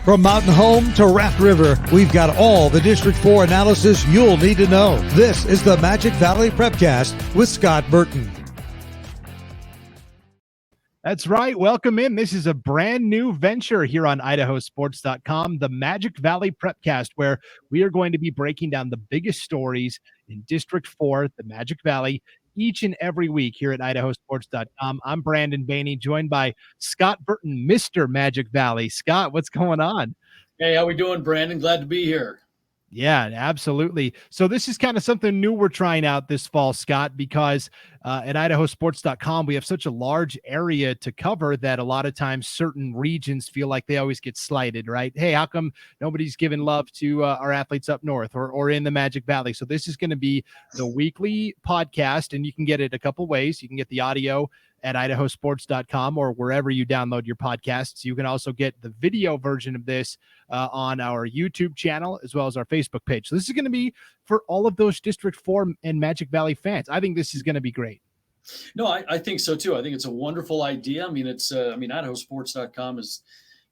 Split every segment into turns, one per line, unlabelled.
From Mountain Home to Raft River, we've got all the District 4 analysis you'll need to know. This is the Magic Valley Prepcast with Scott Burton.
That's right. Welcome in. This is a brand new venture here on IdahoSports.com, the Magic Valley Prepcast, where we are going to be breaking down the biggest stories in District 4, the Magic Valley, each and every week here at IdahoSports.com. I'm Brandon Bainey, joined by Scott Burton, Mr. Magic Valley. Scott, what's going on?
Hey, how we doing, Brandon? Glad to be here.
Yeah, absolutely. So this is kind of something new we're trying out this fall, Scott, because at IdahoSports.com, we have such a large area to cover that a lot of times certain regions feel like they always get slighted, right? Hey, how come nobody's giving love to our athletes up north or in the Magic Valley? So this is going to be the weekly podcast, and you can get it a couple ways. You can get the audio at IdahoSports.com or wherever you download your podcasts. You can also get the video version of this on our YouTube channel as well as our Facebook page. So this is going to be for all of those District 4 and Magic Valley fans. I think this is going to be great.
No, I think so too. I think it's a wonderful idea. I mean, IdahoSports.com is,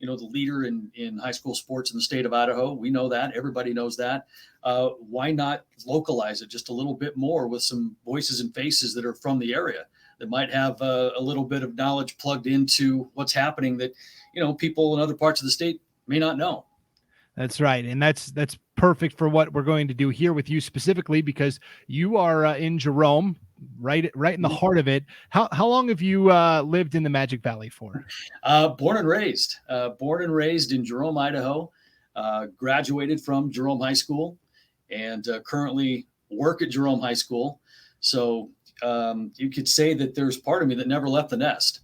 the leader in high school sports in the state of Idaho. We know that. Everybody knows that. Why not localize it just a little bit more with some voices and faces that are from the area that might have a little bit of knowledge plugged into what's happening that, people in other parts of the state may not know.
That's right. And that's perfect for what we're going to do here with you specifically, because you are in Jerome, right in the heart of it. How long have you lived in the Magic Valley for?
Born and raised in Jerome, Idaho, graduated from Jerome High School and currently work at Jerome High School. So you could say that there's part of me that never left the nest.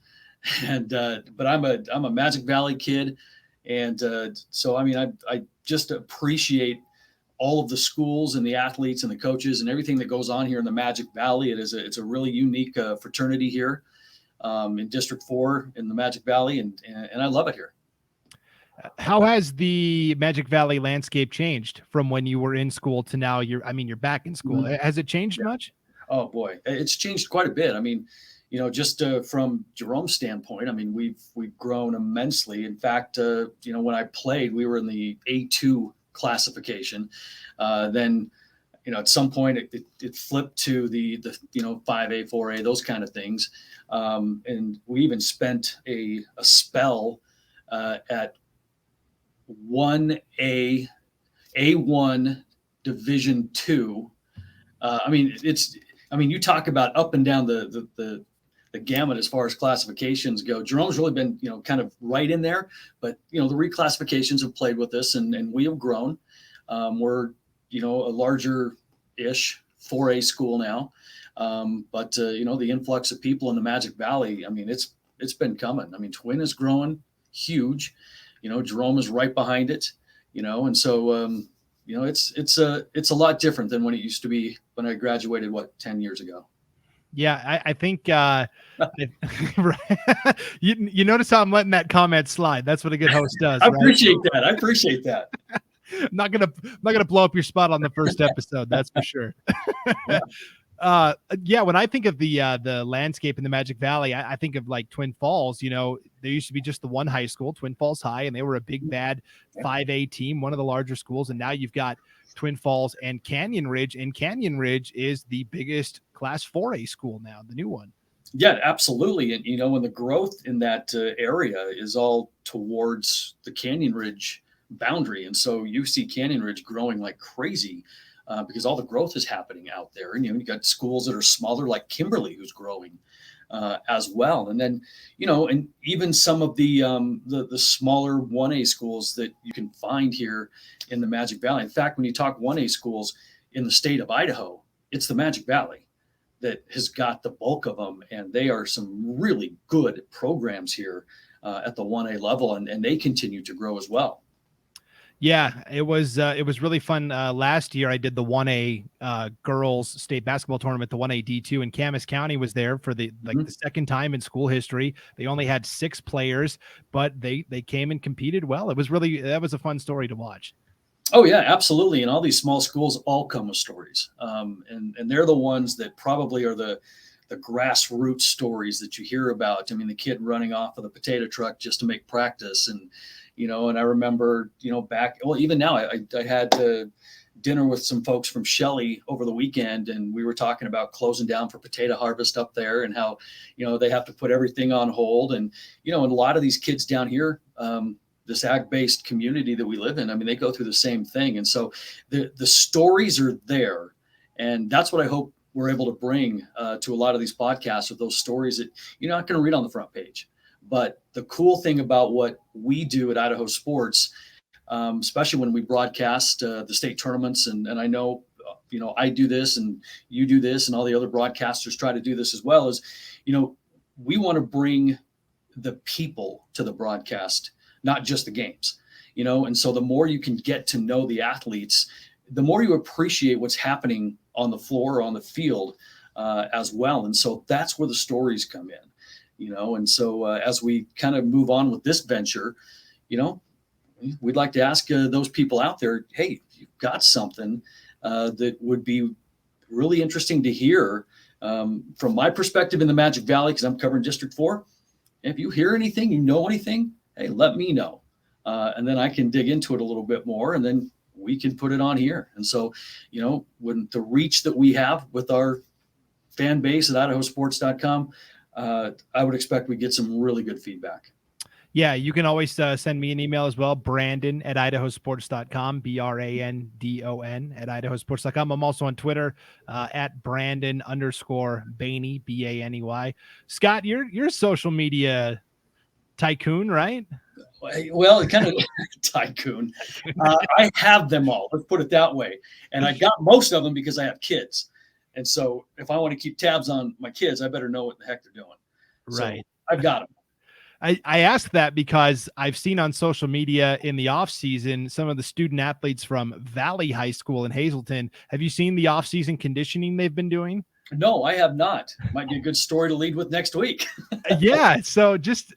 And but I'm a Magic Valley kid. And so, I just appreciate all of the schools and the athletes and the coaches and everything that goes on here in the Magic Valley. It's a really unique fraternity here in District 4 in the Magic Valley, and I love it here.
How has the Magic Valley landscape changed from when you were in school to now? You're back in school. Mm-hmm. Has it changed much?
Oh boy, it's changed quite a bit. Just from Jerome's standpoint, we've grown immensely. In fact, when I played, we were in the A2 classification. Then, at some point it flipped to the 5A, 4A, those kind of things. And we even spent a spell at 1A, A1 Division 2. You talk about up and down the gamut as far as classifications go. Jerome's really been, kind of right in there, but, the reclassifications have played with us and we have grown. We're, a larger-ish 4A school now. But the influx of people in the Magic Valley, it's been coming. Twin is growing huge, Jerome is right behind it, and so, it's a lot different than when it used to be when I graduated, 10 years ago.
Yeah, I think you notice how I'm letting that comment slide. That's what a good host does.
I appreciate that.
I'm not gonna blow up your spot on the first episode. That's for sure. When I think of the landscape in the Magic Valley, I think of like Twin Falls. There used to be just the one high school, Twin Falls High, and they were a big bad 5A team, one of the larger schools. And now you've got Twin Falls and Canyon Ridge, and Canyon Ridge is the biggest Class 4A school now, the new one.
Yeah, absolutely. And and the growth in that area is all towards the Canyon Ridge boundary, and so you see Canyon Ridge growing like crazy. Because all the growth is happening out there. And, you got schools that are smaller like Kimberly who's growing as well. And then, and even some of the smaller 1A schools that you can find here in the Magic Valley. In fact, when you talk 1A schools in the state of Idaho, it's the Magic Valley that has got the bulk of them. And they are some really good programs here at the 1A level, and they continue to grow as well.
Yeah, it was really fun. Last year I did the 1A girls state basketball tournament, the 1A D2, and Camas County was there for the second time in school history. They only had 6 players, but they came and competed well. That was a fun story to watch.
Oh yeah, absolutely. And all these small schools all come with stories. And they're the ones that probably are the grassroots stories that you hear about. The kid running off of the potato truck just to make practice, and And I remember, back, well, even now I had dinner with some folks from Shelley over the weekend, and we were talking about closing down for potato harvest up there and how, they have to put everything on hold. And, and a lot of these kids down here, this ag-based community that we live in, I mean, they go through the same thing. And so the stories are there. And that's what I hope we're able to bring to a lot of these podcasts, with those stories that you're not going to read on the front page. But the cool thing about what we do at Idaho Sports, especially when we broadcast the state tournaments, and I know, I do this and you do this and all the other broadcasters try to do this as well, is, we want to bring the people to the broadcast, not just the games, and so the more you can get to know the athletes, the more you appreciate what's happening on the floor or on the field as well. And so that's where the stories come in, and so as we kind of move on with this venture, we'd like to ask those people out there, hey, if you've got something that would be really interesting to hear from my perspective in the Magic Valley, because I'm covering District 4. If you hear anything, anything, hey, let me know. And then I can dig into it a little bit more, and then we can put it on here. And so, when the reach that we have with our fan base at IdahoSports.com, I would expect we get some really good feedback.
Yeah, you can always send me an email as well, Brandon at IdahoSports.com, BRANDON at IdahoSports.com. I'm also on Twitter at Brandon_Baney, BANEY. Scott, you're a social media tycoon, right?
Well, kind of tycoon. I have them all. Let's put it that way. And I got most of them because I have kids. And so if I want to keep tabs on my kids, I better know what the heck they're doing.
Right.
So I've got them.
I asked that because I've seen on social media in the off season some of the student athletes from Valley High School in Hazleton. Have you seen the off season conditioning they've been doing?
No, I have not. Might be a good story to lead with next week.
Yeah. So just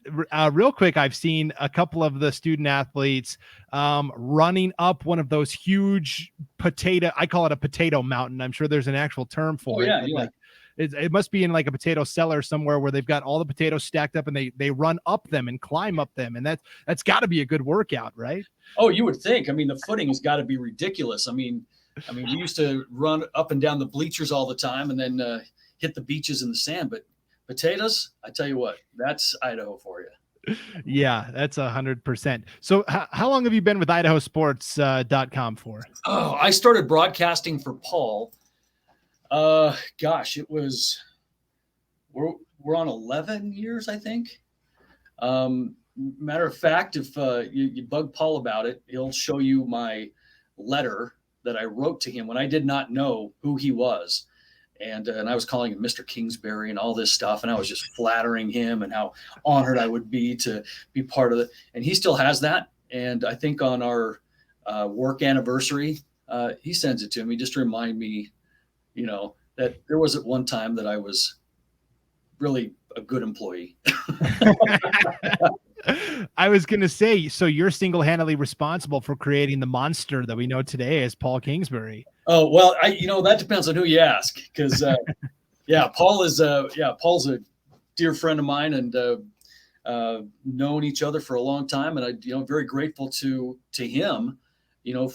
real quick, I've seen a couple of the student athletes running up one of those huge I call it a potato mountain. I'm sure there's an actual term for it.
Yeah.
Like, it must be in like a potato cellar somewhere where they've got all the potatoes stacked up and they run up them and climb up them. And that's got to be a good workout, right?
Oh, you would think. I mean, the footing has got to be ridiculous. I mean, we used to run up and down the bleachers all the time and then hit the beaches in the sand. But potatoes, I tell you what, that's Idaho for you.
Yeah, that's 100%. So how long have you been with IdahoSports.com for?
Oh, I started broadcasting for Paul. Gosh, it was, we're on 11 years, I think. Matter of fact, if you bug Paul about it, he'll show you my letter that I wrote to him when I did not know who he was. And I was calling him Mr. Kingsbury and all this stuff. And I was just flattering him and how honored I would be to be part of it. And he still has that. And I think on our work anniversary, he sends it to me just to remind me, that there was at one time that I was really a good employee.
I was going to say, so you're single-handedly responsible for creating the monster that we know today as Paul Kingsbury.
Oh, well, that depends on who you ask. Cause Paul's a dear friend of mine and known each other for a long time. And I'm very grateful to him,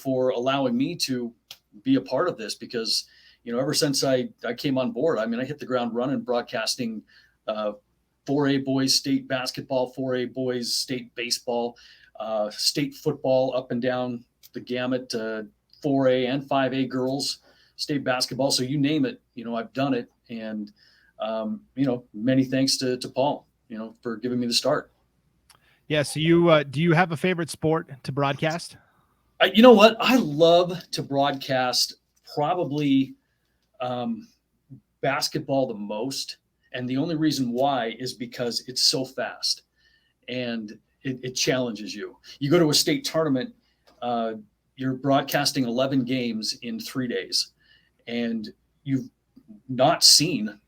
for allowing me to be a part of this, because, ever since I came on board, I hit the ground running, broadcasting 4A boys state basketball, 4A boys state baseball, state football, up and down the gamut, 4A and 5A girls state basketball. So you name it, I've done it. And, many thanks to Paul, for giving me the start.
Yeah. So do you have a favorite sport to broadcast?
You know what? I love to broadcast probably basketball the most. And the only reason why is because it's so fast and it challenges you. You go to a state tournament, you're broadcasting 11 games in 3 days, and you've not seen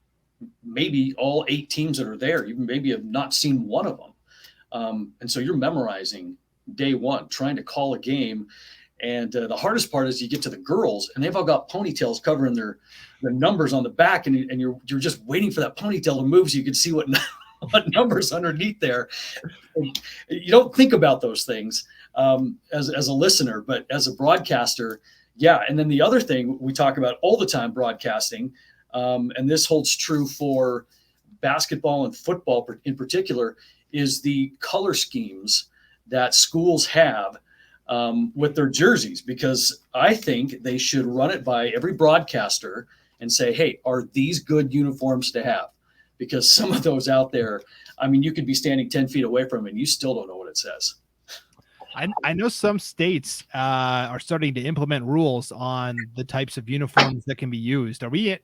maybe all 8 teams that are there. You maybe have not seen one of them. And so you're memorizing day one, trying to call a game. And the hardest part is you get to the girls, and they've all got ponytails covering their numbers on the back, and you're just waiting for that ponytail to move so you can see what what numbers underneath there. You don't think about those things as a listener, but as a broadcaster, yeah. And then the other thing we talk about all the time broadcasting, and this holds true for basketball and football in particular, is the color schemes that schools have with their jerseys, because I think they should run it by every broadcaster and say, hey, are these good uniforms to have? Because some of those out there, I mean, you could be standing 10 feet away from it and you still don't know what it says.
I know some states are starting to implement rules on the types of uniforms that can be used. Are we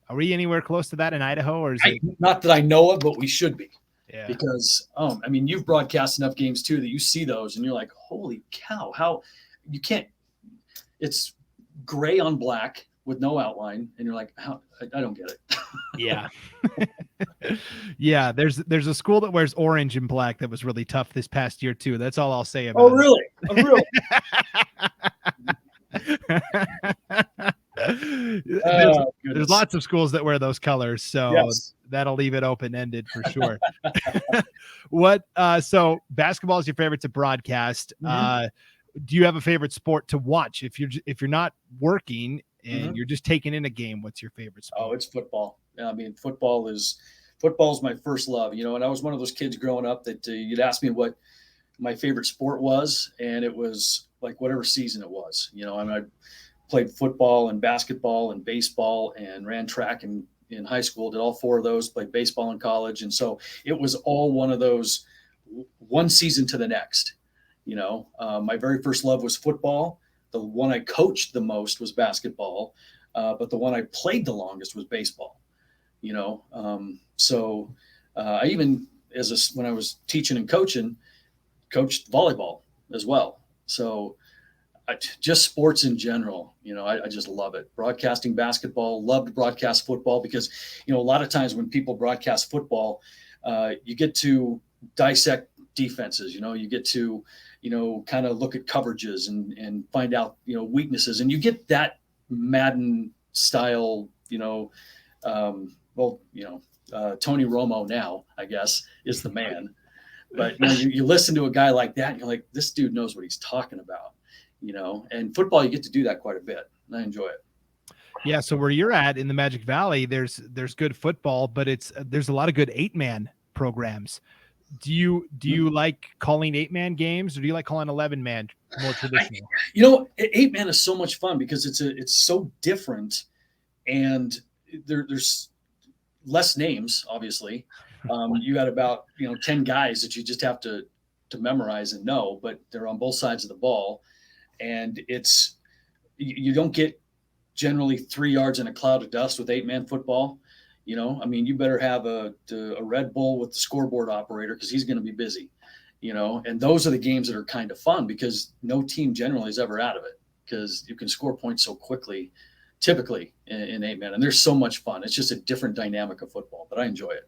anywhere close to that in Idaho, or is it
not that I know of, but we should be?
Yeah.
Because I mean, you've broadcast enough games too that you see those and you're like, holy cow, how you can't, it's gray on black with no outline, and you're like, how, I don't get it.
Yeah. Yeah, there's a school that wears orange and black that was really tough this past year too. That's all I'll say about it.
Really? Oh, really?
There's lots of schools that wear those colors, so yes, that'll leave it open-ended for sure. So basketball is your favorite to broadcast. Mm-hmm. Do you have a favorite sport to watch if you're not working and mm-hmm. you're just taking in a game? What's your favorite sport?
Oh, it's football. I mean, football is my first love, and I was one of those kids growing up that you'd ask me what my favorite sport was, and it was like whatever season it was. I mean, I played football and basketball and baseball and ran track in high school, did all four of those, played baseball in college. And so it was all one of those, one season to the next. My very first love was football. The one I coached the most was basketball, but the one I played the longest was baseball. So I even when I was teaching and coaching, coached volleyball as well. So just sports in general, I just love it. Broadcasting basketball, love to broadcast football because, a lot of times when people broadcast football, you get to dissect defenses, you get to, kind of look at coverages and find out, weaknesses, and you get that Madden style, Tony Romo now, I guess, is the man. But you listen to a guy like that and you're like, this dude knows what he's talking about, and football, you get to do that quite a bit. And I enjoy it.
Yeah. So where you're at in the Magic Valley, there's good football, but there's a lot of good 8-man programs. Do you like calling 8-man games, or do you like calling 11-man more traditional?
8-man is so much fun because it's so different, and there's less names, obviously. You got about 10 guys that you just have to memorize and know, but they're on both sides of the ball, and you don't get generally 3 yards in a cloud of dust with 8-man football. I mean, you better have a Red Bull with the scoreboard operator because he's going to be busy, and those are the games that are kind of fun because no team generally is ever out of it because you can score points so quickly, typically in 8-man, and there's so much fun. It's just a different dynamic of football, but I enjoy it.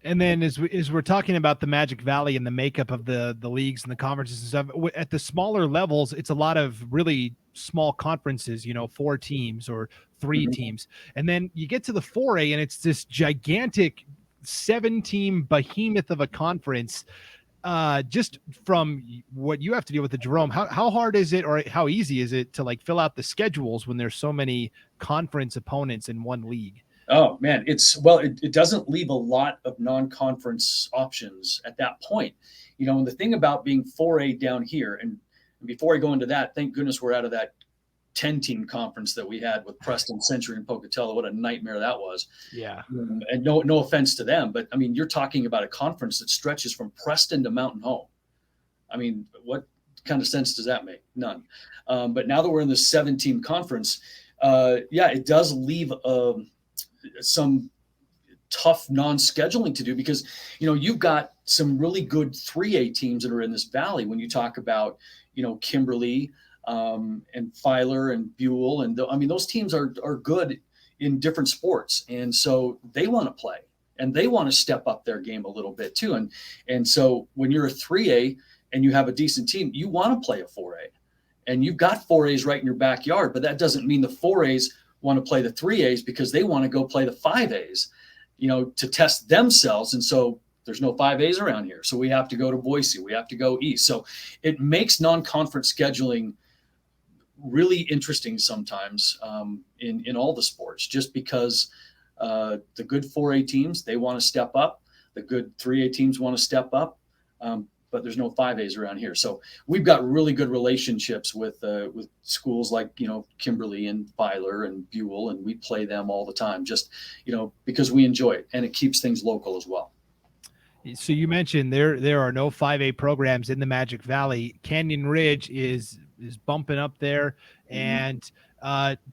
And then as we're talking about the Magic Valley and the makeup of the leagues and the conferences and stuff, at the smaller levels, it's a lot of really small conferences, 4 teams or 3 mm-hmm. teams. And then you get to the 4A and it's this gigantic 7-team behemoth of a conference. Just from what you have to deal with, Jerome, how hard is it, or how easy is it to fill out the schedules when there's so many conference opponents in one league?
Oh man, it doesn't leave a lot of non-conference options at that point. And the thing about being 4A down here, and before I go into that, thank goodness we're out of that 10-team conference that we had with Preston, Century, and Pocatello. What a nightmare that was.
Yeah.
And no offense to them, but I mean, you're talking about a conference that stretches from Preston to Mountain Home. I mean, what kind of sense does that make? None. But now that we're in this 7-team conference, it does leave some tough non-scheduling to do because, you've got some really good 3A teams that are in this valley. When you talk about, Kimberly and Filer and Buell, and those teams are good in different sports. And so they want to play and they want to step up their game a little bit too. And so when you're a 3A and you have a decent team, you want to play a 4A, and you've got 4As right in your backyard, but that doesn't mean the 4As want to play the 3As because they want to go play the 5As. to test themselves. And so there's no 5As around here. So we have to go to Boise. We have to go east. So it makes non-conference scheduling really interesting sometimes in all the sports, just because the good 4A teams, they want to step up. The good 3A teams want to step up. But there's no 5As around here. So we've got really good relationships with schools like, Kimberly and Filer and Buell, and we play them all the time, just, because we enjoy it, and it keeps things local as well.
So you mentioned there are no 5A programs in the Magic Valley. Canyon Ridge is bumping up there, and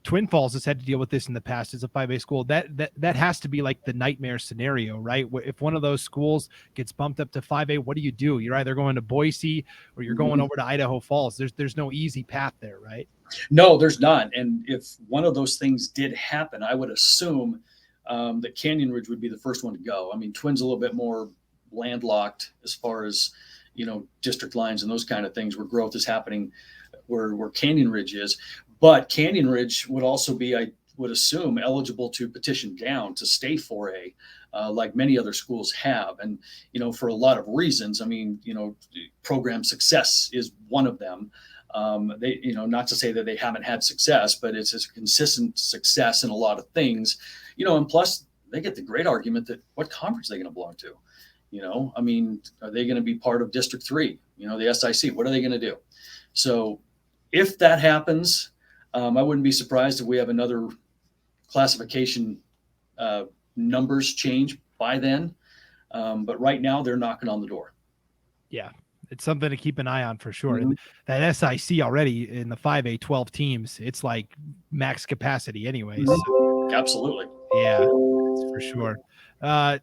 Twin Falls has had to deal with this in the past as a 5A school. That has to be like the nightmare scenario, right? If one of those schools gets bumped up to 5A, what do? You're either going to Boise or you're going over to Idaho Falls. There's no easy path there, right?
No, there's not. And if one of those things did happen, I would assume that Canyon Ridge would be the first one to go. I mean, Twin's a little bit more landlocked as far as, district lines and those kind of things, where growth is happening, where Canyon Ridge is. But Canyon Ridge would also be, I would assume, eligible to petition down to stay 4A, like many other schools have. And, for a lot of reasons. I mean, program success is one of them. They, not to say that they haven't had success, but it's a consistent success in a lot of things, and plus they get the great argument that what conference are they going to belong to? I mean, are they going to be part of District 3, the SIC? What are they going to do? So if that happens, I wouldn't be surprised if we have another classification numbers change by then. But right now they're knocking on the door.
Yeah, it's something to keep an eye on for sure. And that SIC already in the 5A 12 teams, it's like max capacity anyways. So,
absolutely.
Yeah, that's for sure.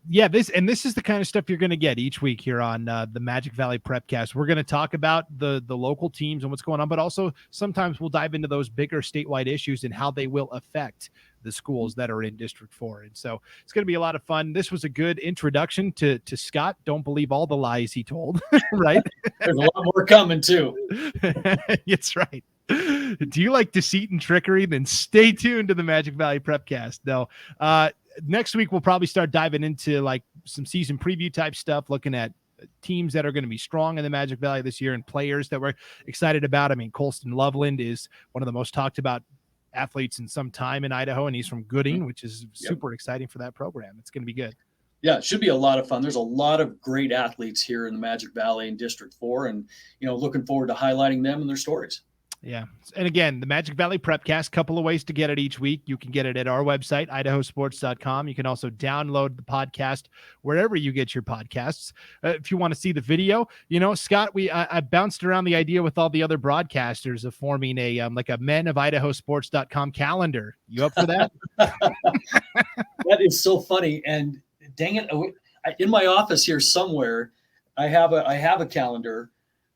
This is the kind of stuff you're going to get each week here on the Magic Valley Prepcast. We're going to talk about the local teams and what's going on, but also sometimes we'll dive into those bigger statewide issues and how they will affect the schools that are in District 4. And so it's going to be a lot of fun. This was a good introduction to Scott. Don't believe all the lies he told, right?
There's a lot more coming too.
That's right. Do you like deceit and trickery? Then stay tuned to the Magic Valley Prepcast. No, next week we'll probably start diving into like some season preview type stuff, looking at teams that are going to be strong in the Magic Valley this year and players that we're excited about. I mean, Colston Loveland is one of the most talked about athletes in some time in Idaho, and he's from Gooding, which is super exciting for that program. It's going to be good.
Yeah, it should be a lot of fun. There's a lot of great athletes here in the Magic Valley in District 4, and looking forward to highlighting them and their stories.
Yeah. And again, the Magic Valley Prepcast, couple of ways to get it each week. You can get it at our website, IdahoSports.com. You can also download the podcast wherever you get your podcasts. If you want to see the video, Scott, I bounced around the idea with all the other broadcasters of forming a like a Men of IdahoSports.com calendar. You up for that?
That is so funny. And dang it, in my office here somewhere, I have a calendar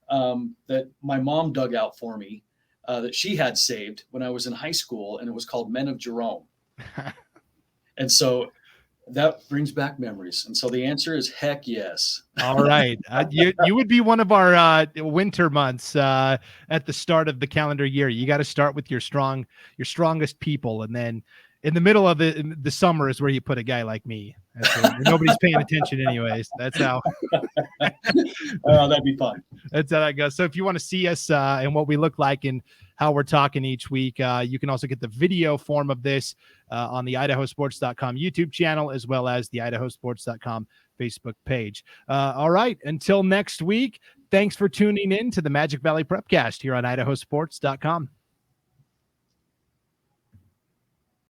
that my mom dug out for me. That she had saved when I was in high school, and it was called Men of Jerome. And so that brings back memories. And so the answer is heck yes.
All right. You would be one of our winter months at the start of the calendar year. You got to start with your strongest people. And then in the middle of the summer is where you put a guy like me. Nobody's paying attention anyways. That's how.
That'd be fun.
That's how that goes. So if you want to see us and what we look like and how we're talking each week, you can also get the video form of this on the IdahoSports.com YouTube channel, as well as the IdahoSports.com Facebook page. All right. Until next week, thanks for tuning in to the Magic Valley Prepcast here on IdahoSports.com.